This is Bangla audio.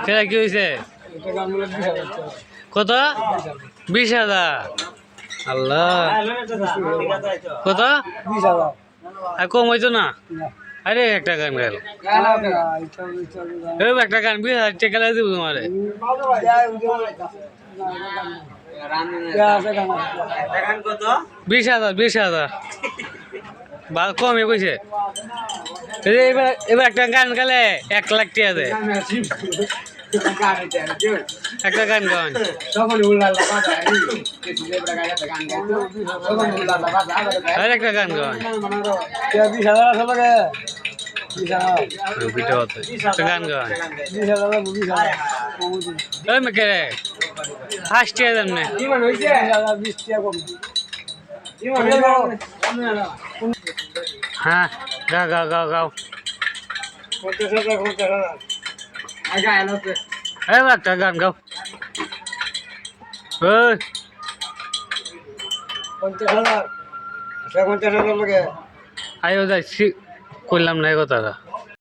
সেটা কি হয়েছে? কত? 20,000। আল্লাহ, কত? আর কম হইতো না? আরে একটা গান গেল, একটা গান 20,000 টাকা দিব তোমারে। 20,000, 20,000 কমে কইছে। এবার এবার একটা গান গেলে 1 লাখ টাকা দেয়। একটা গান গান আর একটা গান গান গান গান মেকে রে ফার্স্ট ইয়ার এমনি হ্যাঁ গাও গাও গাও গাও একটা গান গাও। 50,000 50,000 লাগে আয়ো যাই করলাম না এই কথাটা।